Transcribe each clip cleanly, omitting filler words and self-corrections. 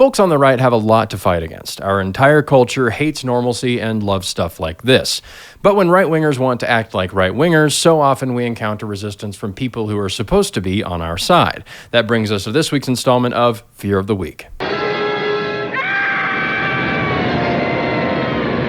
Folks on the right have a lot to fight against. Our entire culture hates normalcy and loves stuff like this. But when right-wingers want to act like right-wingers, so often we encounter resistance from people who are supposed to be on our side. That brings us to this week's installment of Fear of the Week.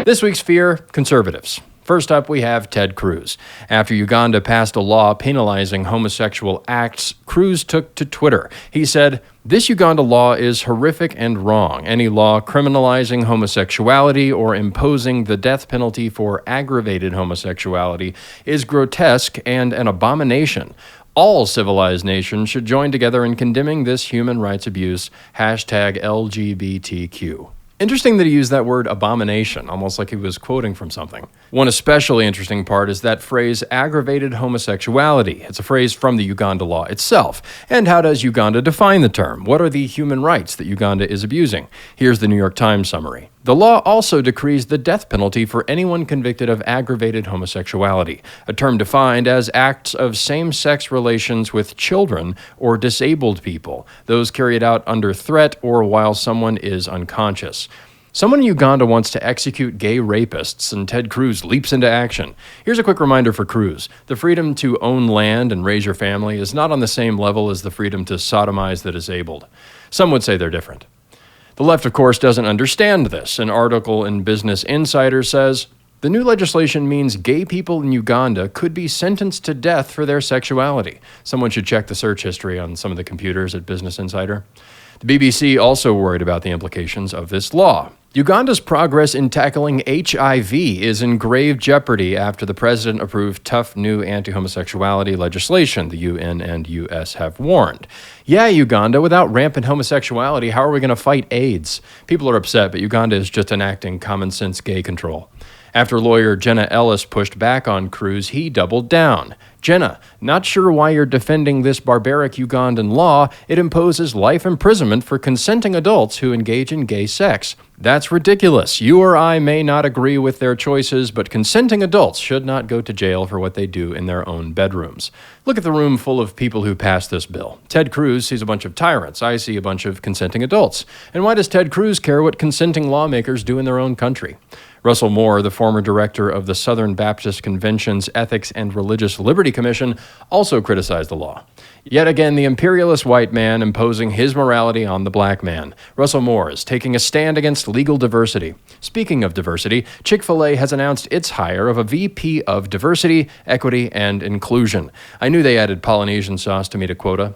This week's fear, conservatives. First up, we have Ted Cruz. After Uganda passed a law penalizing homosexual acts, Cruz took to Twitter. He said, "This Uganda law is horrific and wrong. Any law criminalizing homosexuality or imposing the death penalty for aggravated homosexuality is grotesque and an abomination. All civilized nations should join together in condemning this human rights abuse. #LGBTQ." Interesting that he used that word abomination, almost like he was quoting from something. One especially interesting part is that phrase aggravated homosexuality. It's a phrase from the Uganda law itself. And how does Uganda define the term? What are the human rights that Uganda is abusing? Here's the New York Times summary. The law also decrees the death penalty for anyone convicted of aggravated homosexuality, a term defined as acts of same-sex relations with children or disabled people, those carried out under threat or while someone is unconscious. Someone in Uganda wants to execute gay rapists, and Ted Cruz leaps into action. Here's a quick reminder for Cruz. The freedom to own land and raise your family is not on the same level as the freedom to sodomize the disabled. Some would say they're different. The left, of course, doesn't understand this. An article in Business Insider says, "The new legislation means gay people in Uganda could be sentenced to death for their sexuality." Someone should check the search history on some of the computers at Business Insider. The BBC also worried about the implications of this law. Uganda's progress in tackling HIV is in grave jeopardy after the president approved tough new anti-homosexuality legislation, the UN and US have warned. Yeah, Uganda, without rampant homosexuality, how are we going to fight AIDS? People are upset, but Uganda is just enacting common-sense gay control. After lawyer Jenna Ellis pushed back on Cruz, he doubled down. "Jenna, not sure why you're defending this barbaric Ugandan law. It imposes life imprisonment for consenting adults who engage in gay sex. That's ridiculous. You or I may not agree with their choices, but consenting adults should not go to jail for what they do in their own bedrooms." Look at the room full of people who passed this bill. Ted Cruz sees a bunch of tyrants. I see a bunch of consenting adults. And why does Ted Cruz care what consenting lawmakers do in their own country? Russell Moore, the former director of the Southern Baptist Convention's Ethics and Religious Liberty Commission, also criticized the law. Yet again, the imperialist white man imposing his morality on the black man. Russell Moore is taking a stand against legal diversity. Speaking of diversity, Chick-fil-A has announced its hire of a VP of Diversity, Equity, and Inclusion. I knew they added Polynesian sauce to meet a quota.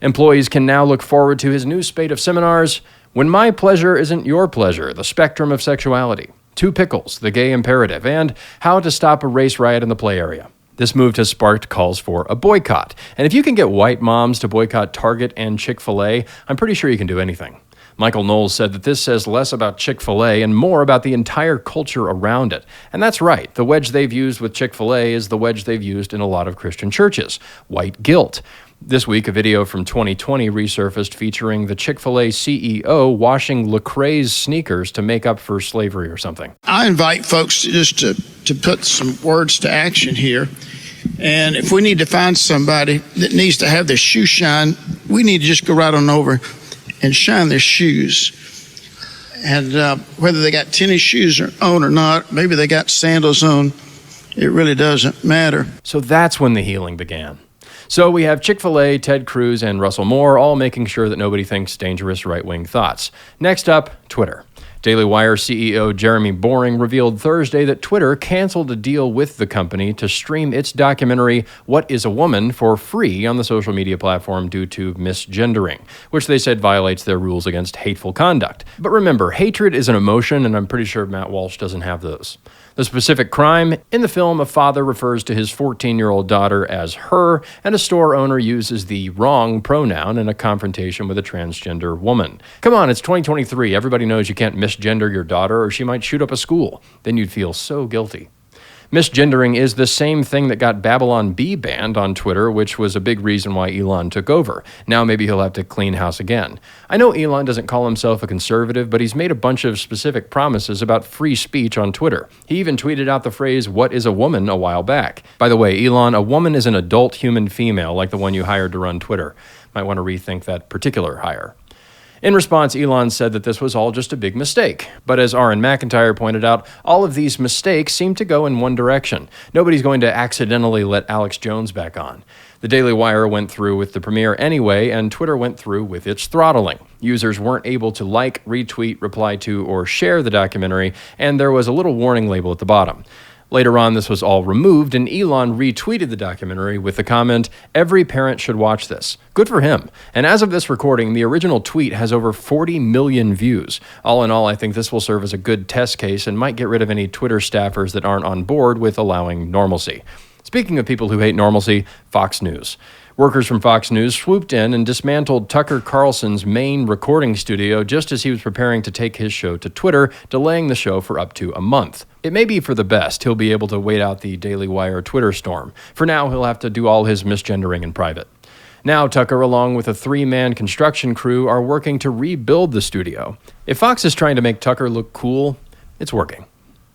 Employees can now look forward to his new spate of seminars, "When My Pleasure Isn't Your Pleasure, The Spectrum of Sexuality," Two Pickles, The Gay Imperative, and How to Stop a Race Riot in the Play Area. This move has sparked calls for a boycott. And if you can get white moms to boycott Target and Chick-fil-A, I'm pretty sure you can do anything. Michael Knowles said that this says less about Chick-fil-A and more about the entire culture around it. And that's right. The wedge they've used with Chick-fil-A is the wedge they've used in a lot of Christian churches: white guilt. This week, a video from 2020 resurfaced featuring the Chick-fil-A CEO washing Lecrae's sneakers to make up for slavery or something. I invite folks to put some words to action here. And if we need to find somebody that needs to have their shoe shine, we need to just go right on over and shine their shoes. And whether they got tennis shoes on or not, maybe they got sandals on, it really doesn't matter. So that's when the healing began. So we have Chick-fil-A, Ted Cruz, and Russell Moore all making sure that nobody thinks dangerous right-wing thoughts. Next up, Twitter. Daily Wire CEO Jeremy Boring revealed Thursday that Twitter canceled a deal with the company to stream its documentary, What is a Woman, for free on the social media platform due to misgendering, which they said violates their rules against hateful conduct. But remember, hatred is an emotion, and I'm pretty sure Matt Walsh doesn't have those. The specific crime: in the film, a father refers to his 14-year-old daughter as her, and a store owner uses the wrong pronoun in a confrontation with a transgender woman. Come on, it's 2023. Everybody knows you can't misgender your daughter or she might shoot up a school. Then you'd feel so guilty. Misgendering is the same thing that got Babylon Bee banned on Twitter, which was a big reason why Elon took over. Now maybe he'll have to clean house again. I know Elon doesn't call himself a conservative, but he's made a bunch of specific promises about free speech on Twitter. He even tweeted out the phrase, "What is a woman?" a while back. By the way, Elon, a woman is an adult human female like the one you hired to run Twitter. Might want to rethink that particular hire. In response, Elon said that this was all just a big mistake. But as Aaron McIntyre pointed out, all of these mistakes seem to go in one direction. Nobody's going to accidentally let Alex Jones back on. The Daily Wire went through with the premiere anyway, and Twitter went through with its throttling. Users weren't able to like, retweet, reply to, or share the documentary, and there was a little warning label at the bottom. Later on, this was all removed, and Elon retweeted the documentary with the comment, "Every parent should watch this." Good for him. And as of this recording, the original tweet has over 40 million views. All in all, I think this will serve as a good test case and might get rid of any Twitter staffers that aren't on board with allowing normalcy. Speaking of people who hate normalcy, Fox News. Workers from Fox News swooped in and dismantled Tucker Carlson's main recording studio just as he was preparing to take his show to Twitter, delaying the show for up to a month. It may be for the best. He'll be able to wait out the Daily Wire Twitter storm. For now, he'll have to do all his misgendering in private. Now, Tucker, along with a 3-man construction crew, are working to rebuild the studio. If Fox is trying to make Tucker look cool, it's working.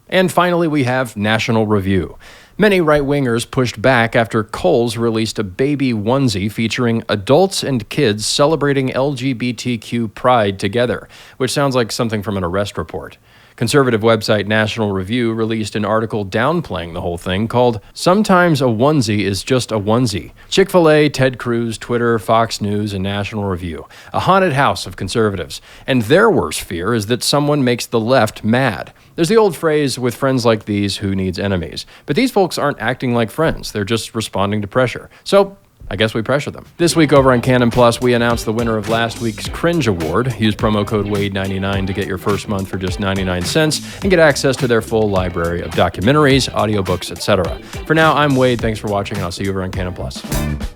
And finally, we have National Review. Many right-wingers pushed back after Kohl's released a baby onesie featuring adults and kids celebrating LGBTQ pride together, which sounds like something from an arrest report. Conservative website National Review released an article downplaying the whole thing called "Sometimes a Onesie is Just a Onesie." Chick-fil-A, Ted Cruz, Twitter, Fox News, and National Review. A haunted house of conservatives. And their worst fear is that someone makes the left mad. There's the old phrase, with friends like these, who needs enemies? But these folks aren't acting like friends. They're just responding to pressure. So I guess we pressure them. This week over on Canon Plus, we announced the winner of last week's Cringe Award. Use promo code WADE99 to get your first month for just 99 cents and get access to their full library of documentaries, audiobooks, etc. For now, I'm Wade. Thanks for watching, and I'll see you over on Canon Plus.